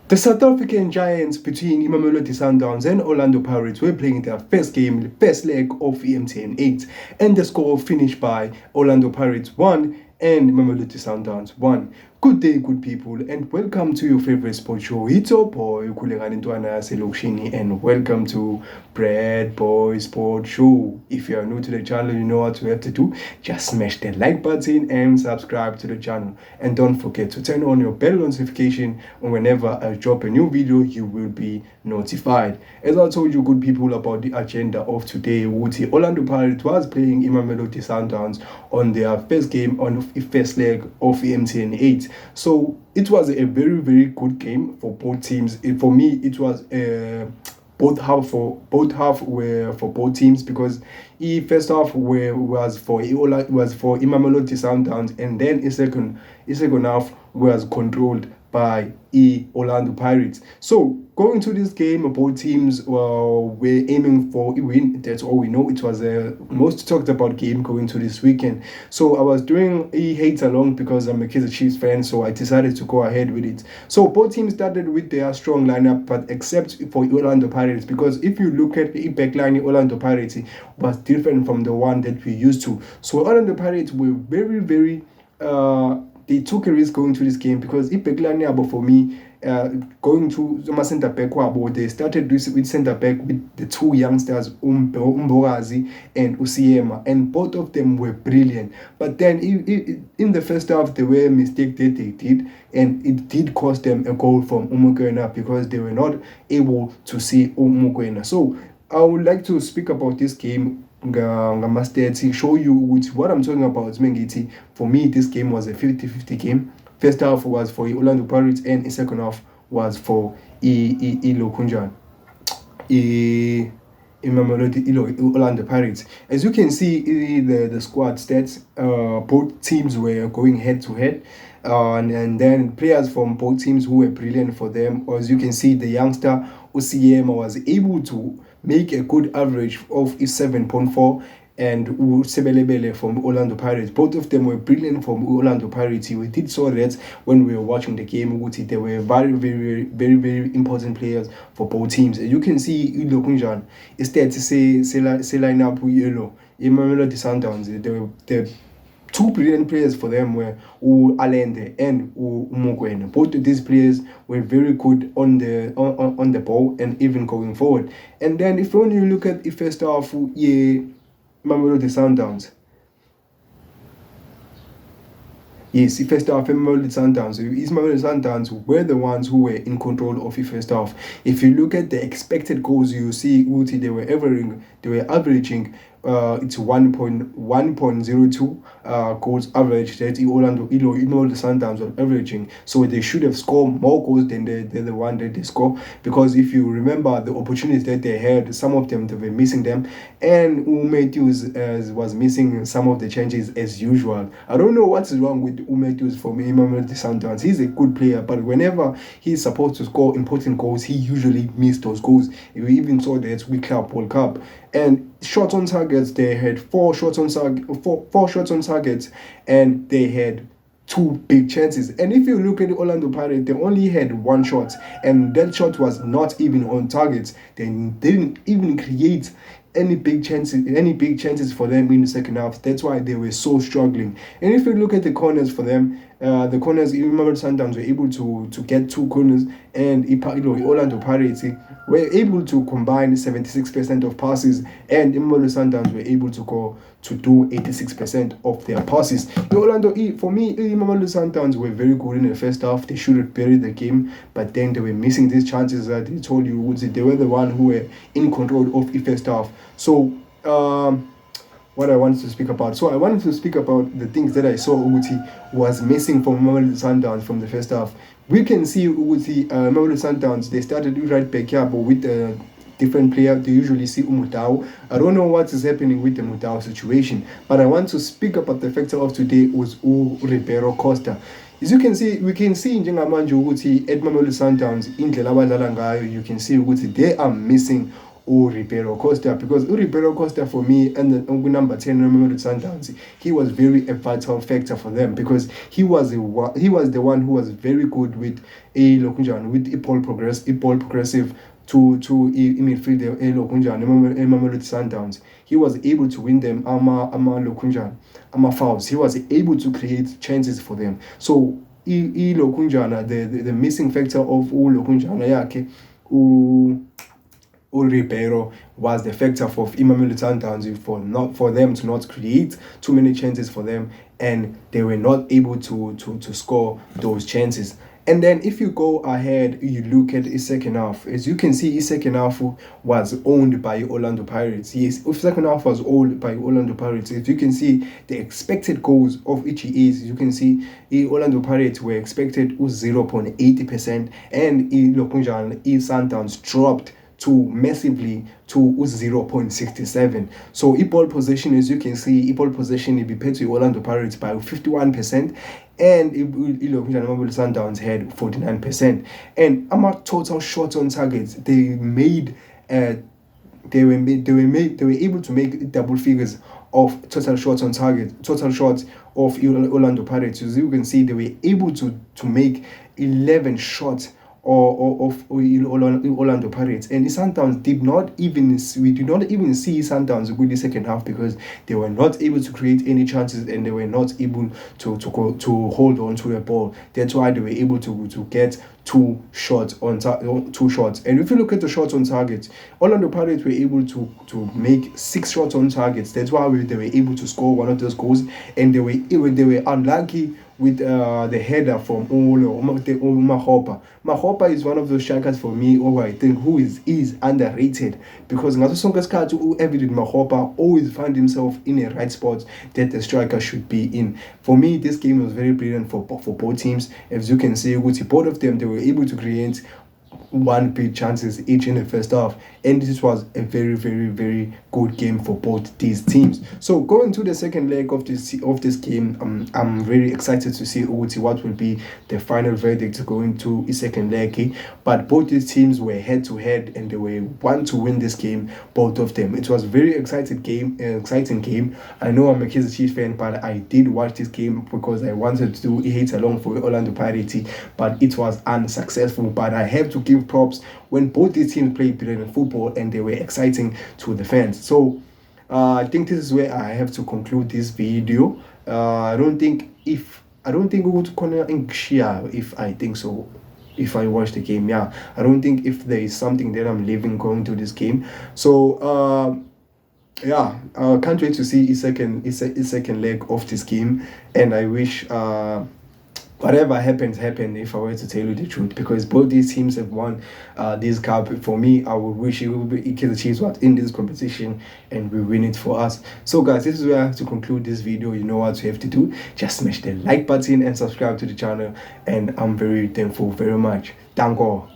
The South African Giants between Mamelodi Sundowns and Orlando Pirates were playing their first game, the first leg of EMTN 8, and the score finished by Orlando Pirates 1 and Mamelodi Sundowns 1. Good day, good people, and welcome to your favorite sports show. It's your boy, Kulengani Ntwana Selokshini, and welcome to Bread Boy Sports Show. If you are new to the channel, you know what you have to do. Just smash the like button and subscribe to the channel. And don't forget to turn on your bell notification, and whenever I drop a new video, you will be notified. As I told you, good people, about the agenda of today, Orlando Pirates was playing Mamelodi Sundowns on their first game on the first leg of EMTN 8. So it was a very, very good game for both teams. For me, it was both half were for both teams, because the first half was for Mamelodi Sundowns, and then the second half was controlled by Orlando Pirates. So going to this game, both teams were aiming for a win. That's all we know. It was a most talked about game going to this weekend. So I was doing a hate along because I'm a Kaizer Chiefs fan, so I decided to go ahead with it. So both teams started with their strong lineup, but except for Orlando Pirates, because if you look at the backline, Orlando Pirates was different from the one that we used to. So Orlando Pirates were very, very they took a risk going to this game, because backline yabo, for me, going to the center back wabo, they started with center back with the two youngsters, Umbogazi and Usiema, and both of them were brilliant. But then in the first half, there were mistakes that they did, and it did cost them a goal from Umukwena, because they were not able to see Umukwena. So I would like to speak about this game. Show you what I'm talking about. For me, this game was a 50-50 game. First half was for Orlando Pirates, and the second half was for Orlando Pirates. As you can see, the squad stats, both teams were going head to head, and then players from both teams who were brilliant for them. As you can see, the youngster Usiema was able to make a good average of 7.4, and Sebelebele from Orlando Pirates. Both of them were brilliant from Orlando Pirates. We did saw that when we were watching the game. They were very, very, very, very important players for both teams. You can see Ilokunjan instead to say line up with Yellow. Mamelodi Sundowns, the two brilliant players for them were Alende and Umukwena. Both of these players were very good on the ball and even going forward. And then if only you look at the first half, Mamelodi Sundowns. Yes, the first half, Mamelodi Sundowns. Mamelodi Sundowns were the ones who were in control of the first half. If you look at the expected goals, you see they were averaging it's 1.02 goals average that Orlando Sundowns were averaging. So they should have scored more goals than the one that they score, because if you remember the opportunities that they had, some of them they were missing them, and Matthews was missing some of the changes as usual. I don't know what's wrong with Matthews for me. Mamelodi Sundowns, he's a good player, but whenever he's supposed to score important goals, he usually misses those goals. We even saw that with Club World Cup. And shots on targets, they had four shots on targets, and they had two big chances. And if you look at the Orlando Pirates, they only had one shot, and that shot was not even on target. They didn't even create any big chances for them in the second half. That's why they were so struggling. And if you look at the corners for them, the corners, even Sundowns were able to get two corners, and Orlando Pirates were able to combine 76% of passes, and Sundowns were able to do 86% of their passes. For me, Sundowns were very good in the first half. They should have buried the game, but then they were missing these chances that they told you they were the one who were in control of the first half. So what I wanted to speak about. So I wanted to speak about the things that I saw was missing from Mamelodi Sundowns from the first half. We can see Mamelodi Sundowns, they started right back here, but with a different player. They usually see Umutao. I don't know what is happening with the Mutao situation, but I want to speak about the factor of today was Ribeiro Costa. As you can see, we can see njengamanje ukuthi at Mamelodi Sundowns indlela abadlala ngayo, you can see ukuthi they are missing Ribeiro Costa, because Ribeiro Costa for me and the number 10 Mamelodi Sundowns, he was very a vital factor for them, because he was the one who was very good with with ball progressive to midfield Mamelodi Sundowns. He was able to win them fouls. He was able to create chances for them. So the missing factor of Lokunjana yakhe Ribeiro was the factor for Mamelodi Sundowns for them to not create too many chances for them, and they were not able to score those chances. And then if you go ahead, you look at his second half. As you can see, his second half was owned by Orlando Pirates. Yes, his second half was owned by Orlando Pirates. As you can see, the expected goals of each is, you can see, Orlando Pirates were expected 0.80%, and Sundowns dropped to massively to 0.67. So ball possession, as you can see, ball possession will be paid to Orlando Pirates by 51%, and Mamelodi Sundowns had 49%. And total shots on targets, they were able to make double figures of total shots on target, total shots of Orlando Pirates. As you can see, they were able to make 11 shots of Orlando Pirates, and the Sundowns did not even see Sundowns with the second half, because they were not able to create any chances, and they were not able to hold on to the ball. That's why they were able to get two shots. And if you look at the shots on target, Orlando Pirates were able to make 6 shots on targets. That's why they were able to score one of those goals, and they were unlucky with the header from Mahopa. Mahopa is one of those strikers for me, I think, who is underrated, because Evident Mahopa always find himself in a right spot that the striker should be in. For me, this game was very brilliant for both teams. As you can see, both of them, they were able to create one big chances each in the first half, and this was a very, very, very good game for both these teams. So going to the second leg of this game, I'm very excited to see what will be the final verdict going to the second leg. But both these teams were head to head, and they were want to win this game, both of them. It was a very exciting game. I know I'm a Kaizer Chiefs fan, but I did watch this game because I wanted to do a hate along for Orlando Pirates, but it was unsuccessful. But I have to give props when both these teams played brilliant football, and they were exciting to the fans. So I think this is where I have to conclude this video. I don't think we would corner in Shia if I watch the game. I don't think if there is something that I'm leaving going to this game. So I can't wait to see a second leg of this game, and I wish whatever happens, if I were to tell you the truth, because both these teams have won this cup. For me, I would wish it would be Kaizer Chiefs was in this competition and we win it for us. So guys, this is where I have to conclude this video. You know what you have to do. Just smash the like button and subscribe to the channel, and I'm very thankful very much. Danko.